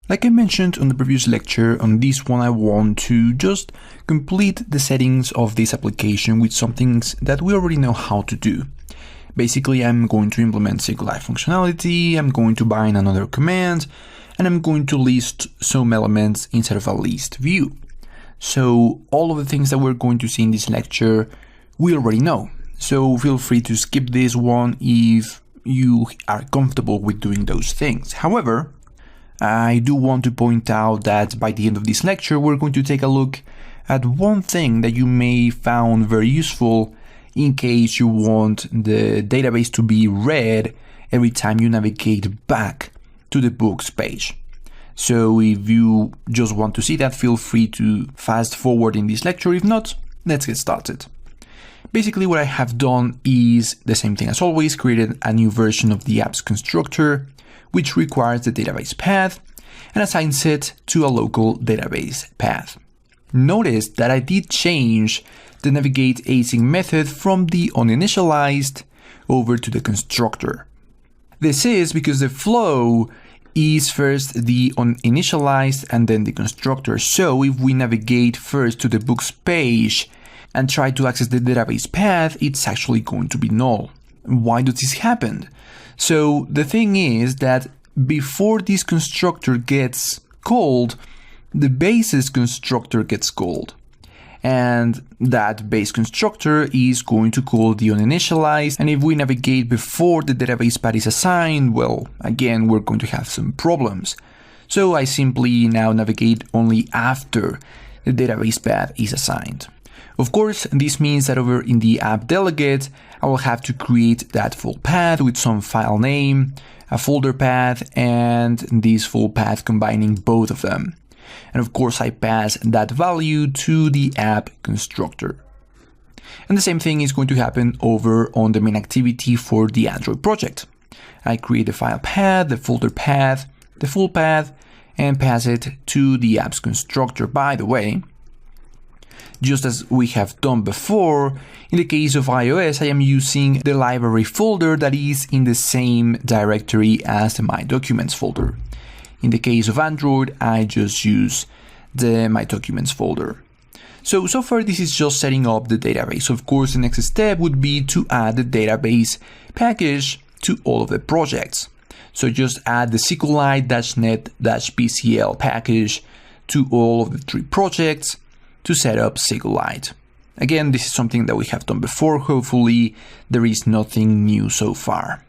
Like I mentioned on the previous lecture, on this one I want to just complete the settings of this application with some things that we already know how to do. Basically, I'm going to implement SQLite functionality, I'm going to bind another command, and I'm going to list some elements inside of a list view. So all of the things that we're going to see in this lecture, we already know. So feel free to skip this one if you are comfortable with doing those things. However, I do want to point out that by the end of this lecture, we're going to take a look at one thing that you may found very useful in case you want the database to be read every time you navigate back to the books page. So if you just want to see that, feel free to fast forward in this lecture. If not, let's get started. Basically, what I have done is the same thing as always, created a new version of the apps constructor, which requires the database path and assigns it to a local database path. Notice that I did change the navigate async method from the uninitialized over to the constructor. This is because the flow is first the uninitialized and then the constructor. So if we navigate first to the books page and try to access the database path, it's actually going to be null. Why does this happen? So the thing is that before this constructor gets called, the basis constructor gets called. And that base constructor is going to call the uninitialized. And if we navigate before the database path is assigned, well, again, we're going to have some problems. So I simply now navigate only after the database path is assigned. Of course, this means that over in the app delegate, I will have to create that full path with some file name, a folder path, and this full path combining both of them. And of course, I pass that value to the app constructor. And the same thing is going to happen over on the main activity for the Android project. I create the file path, the folder path, the full path, and pass it to the apps constructor. By the way, just as we have done before, in the case of iOS, I am using the library folder that is in the same directory as the My Documents folder. In the case of Android, I just use the My Documents folder. So far this is just setting up the database. Of course, the next step would be to add the database package to all of the projects. So just add the SQLite-net-PCL package to all of the 3 projects to set up SQLite. Again, this is something that we have done before. Hopefully, there is nothing new so far.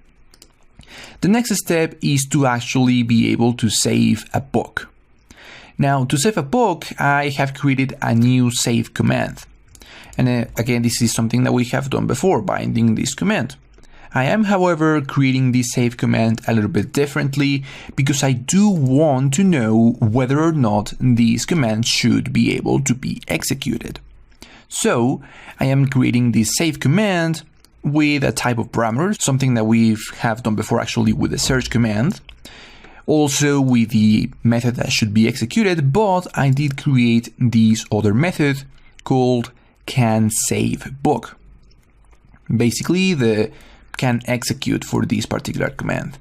The next step is to actually be able to save a book. Now, to save a book, I have created a new save command. And again, this is something that we have done before, binding this command. I am, however, creating this save command a little bit differently because I do want to know whether or not this command should be able to be executed. So I am creating this save command with a type of parameter, something that we have done before actually with the search command. Also with the method that should be executed, but I did create this other method called canSaveBook. Basically, the can execute for this particular command.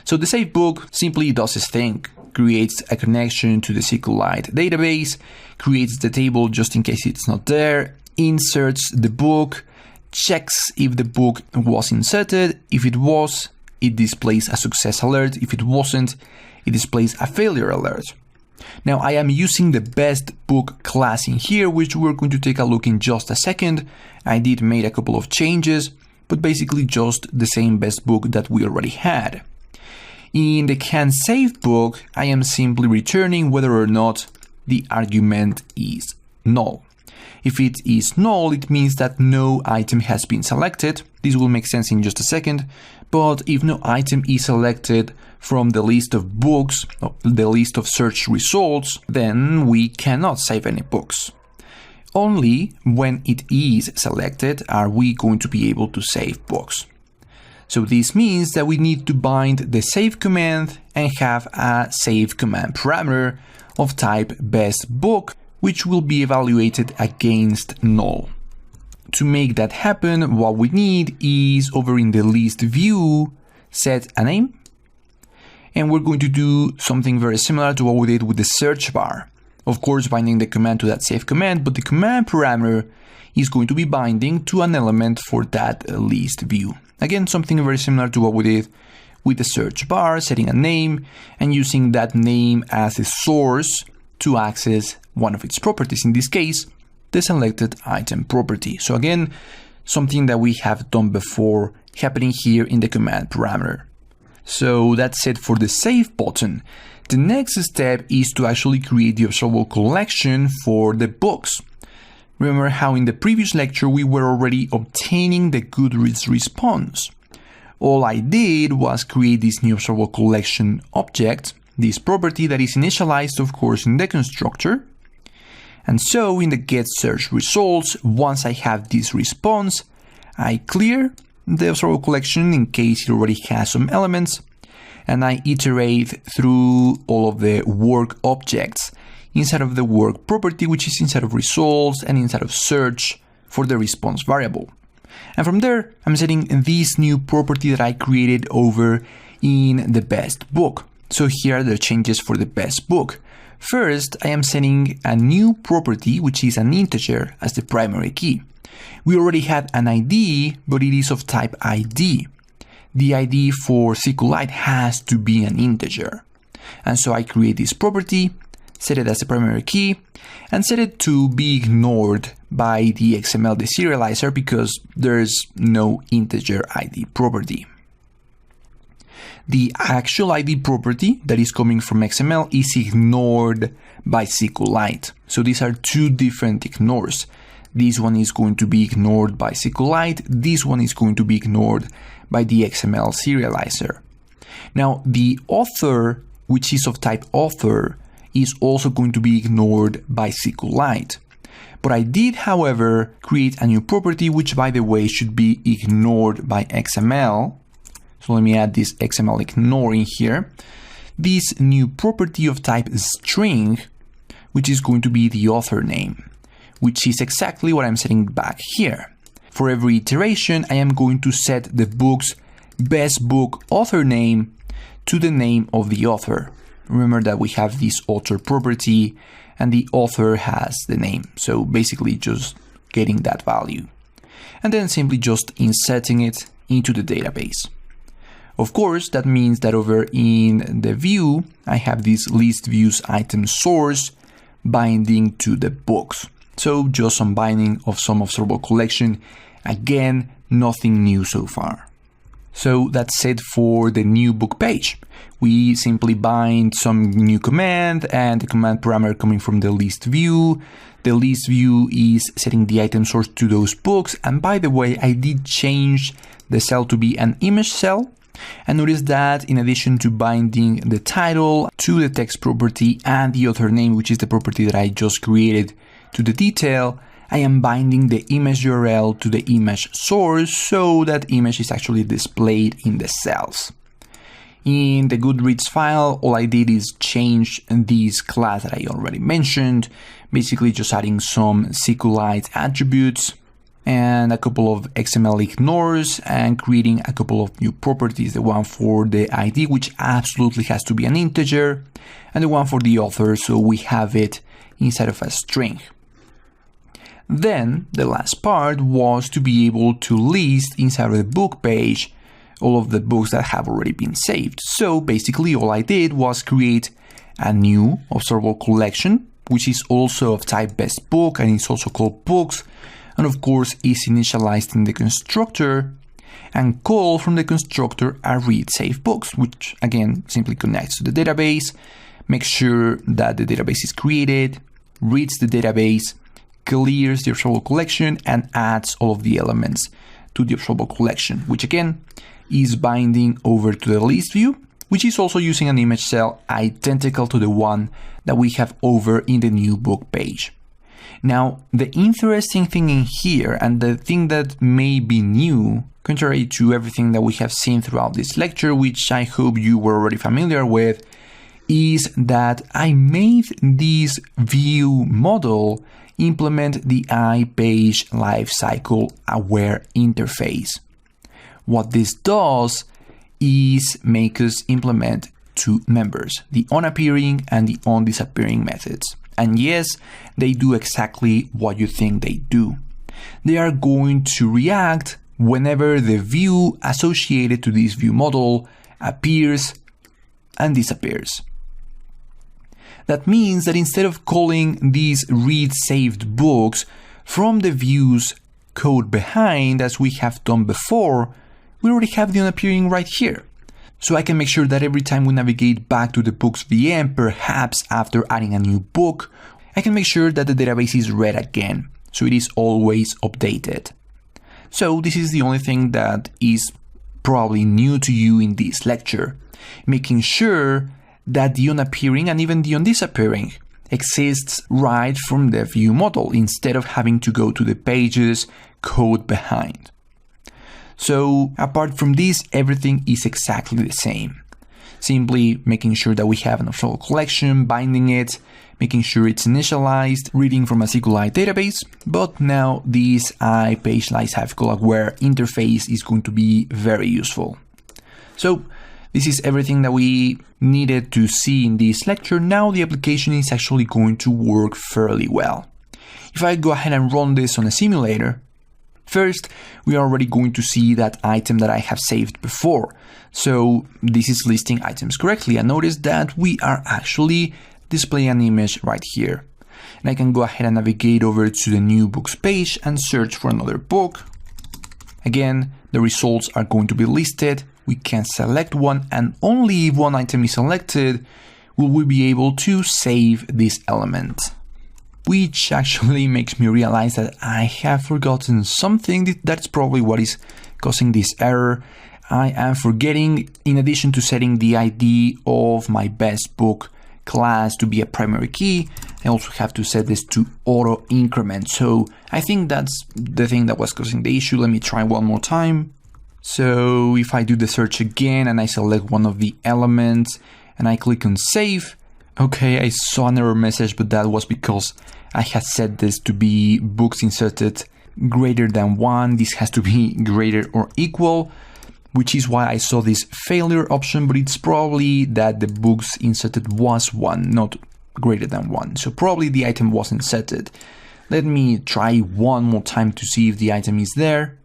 So the save book simply does its thing, creates a connection to the SQLite database, creates the table just in case it's not there, inserts the book, checks if the book was inserted. If it was, it displays a success alert. If it wasn't, it displays a failure alert. Now I am using the best book class in here, which we're going to take a look in just a second. I did make a couple of changes, but basically just the same best book that we already had. In the canSaveBook, I am simply returning whether or not the argument is null. If it is null, it means that no item has been selected. This will make sense in just a second, but if no item is selected from the list of books, the list of search results, then we cannot save any books. Only when it is selected are we going to be able to save books. So this means that we need to bind the save command and have a save command parameter of type bestBook, which will be evaluated against null. To make that happen, what we need is over in the list view, set a name. And we're going to do something very similar to what we did with the search bar. Of course, binding the command to that save command, but the command parameter is going to be binding to an element for that list view. Again, something very similar to what we did with the search bar, setting a name and using that name as a source to access one of its properties. In this case, the selected item property. So again, something that we have done before happening here in the command parameter. So that's it for the save button. The next step is to actually create the observable collection for the books. Remember how in the previous lecture we were already obtaining the Goodreads response. All I did was create this new observable collection object, this property that is initialized, of course, in the constructor. And so in the get search results, once I have this response, I clear the observable collection in case it already has some elements, and I iterate through all of the work objects inside of the work property, which is inside of results and inside of search for the response variable. And from there, I'm setting this new property that I created over in the best book. So here are the changes for the best book. First, I am setting a new property, which is an integer, as the primary key. We already had an ID, but it is of type ID. The ID for SQLite has to be an integer. And so I create this property, set it as the primary key, and set it to be ignored by the XML deserializer because there's no integer ID property. The actual ID property that is coming from XML is ignored by SQLite. So these are two different ignores. This one is going to be ignored by SQLite. This one is going to be ignored by the XML serializer. Now, the author, which is of type author, is also going to be ignored by SQLite. But I did, however, create a new property, which, by the way, should be ignored by XML. So let me add this XML ignore in here. This new property of type string, which is going to be the author name, which is exactly what I'm setting back here. For every iteration, I am going to set the book's best book author name to the name of the author. Remember that we have this author property and the author has the name. So basically just getting that value. And then simply just inserting it into the database. Of course, that means that over in the view, I have this list views item source binding to the books. So just some binding of some observable collection. Again, nothing new so far. So that's it for the new book page. We simply bind some new command and the command parameter coming from the list view. The list view is setting the item source to those books. And by the way, I did change the cell to be an image cell. And notice that in addition to binding the title to the text property and the author name, which is the property that I just created, to the detail, I am binding the image URL to the image source so that image is actually displayed in the cells. In the Goodreads file, all I did is change this class that I already mentioned, basically just adding some SQLite attributes and a couple of XML ignores and creating a couple of new properties. The one for the ID, which absolutely has to be an integer, and the one for the author, so we have it inside of a string. Then the last part was to be able to list inside of the book page all of the books that have already been saved. So basically all I did was create a new observable collection, which is also of type best book and it's also called books, and of course is initialized in the constructor, and call from the constructor a read save books, which again simply connects to the database, makes sure that the database is created, reads the database, clears the observable collection, and adds all of the elements to the observable collection, which again is binding over to the list view, which is also using an image cell identical to the one that we have over in the new book page. Now, the interesting thing in here, and the thing that may be new, contrary to everything that we have seen throughout this lecture, which I hope you were already familiar with, is that I made this view model implement the iPage lifecycle aware interface. What this does is make us implement two members, the onAppearing and the onDisappearing methods. And yes, they do exactly what you think they do. They are going to react whenever the view associated to this view model appears and disappears. That means that instead of calling these read saved books from the view's code behind as we have done before, we already have the onAppearing right here. So I can make sure that every time we navigate back to the books VM, perhaps after adding a new book, I can make sure that the database is read again, so it is always updated. So this is the only thing that is probably new to you in this lecture, making sure that the onAppearing and even the onDisappearing exists right from the view model instead of having to go to the page's code behind. So apart from this, everything is exactly the same. Simply making sure that we have an observable collection, binding it, making sure it's initialized, reading from a SQLite database, but now this iPageLiceHiveColabWare interface is going to be very useful. So this is everything that we needed to see in this lecture. Now the application is actually going to work fairly well. If I go ahead and run this on a simulator, first, we are already going to see that item that I have saved before. So this is listing items correctly. And notice that we are actually displaying an image right here. And I can go ahead and navigate over to the new books page and search for another book. Again, the results are going to be listed. We can select one, and only if one item is selected will we be able to save this element. Which actually makes me realize that I have forgotten something. That's probably what is causing this error. I am forgetting, in addition to setting the ID of my best book class to be a primary key, I also have to set this to auto increment. So I think that's the thing that was causing the issue. Let me try one more time. So if I do the search again and I select one of the elements and I click on save, okay, I saw an error message, but that was because I had set this to be books inserted greater than 1. This has to be greater or equal, which is why I saw this failure option, but it's probably that the books inserted was 1, not greater than 1. So probably the item was inserted. Let me try one more time to see if the item is there.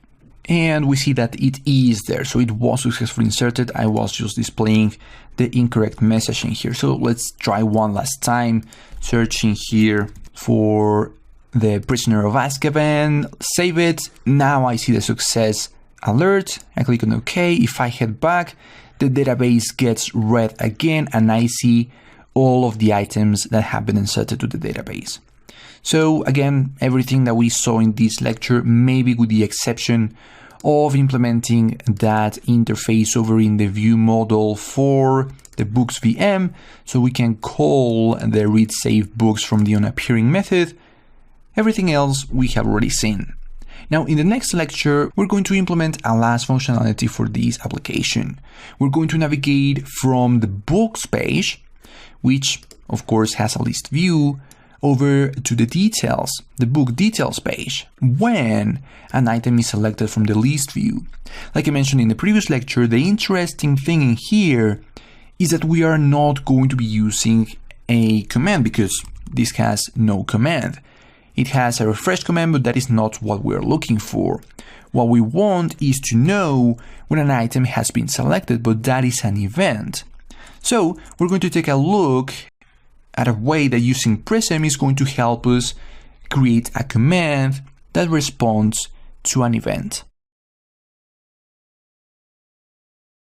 And we see that it is there. So it was successfully inserted. I was just displaying the incorrect messaging here. So let's try one last time, searching here for the Prisoner of Azkaban, save it. Now I see the success alert. I click on OK. If I head back, the database gets read again and I see all of the items that have been inserted to the database. So again, everything that we saw in this lecture, maybe with the exception of implementing that interface over in the view model for the books VM, so we can call the read save books from the onAppearing method. Everything else we have already seen. Now in the next lecture, we're going to implement a last functionality for this application. We're going to navigate from the books page, which of course has a list view, over to the details, the book details page, when an item is selected from the list view. Like I mentioned in the previous lecture, the interesting thing in here is that we are not going to be using a command because this has no command. It has a refresh command, but that is not what we're looking for. What we want is to know when an item has been selected, but that is an event. So we're going to take a look at a way that using Prism is going to help us create a command that responds to an event.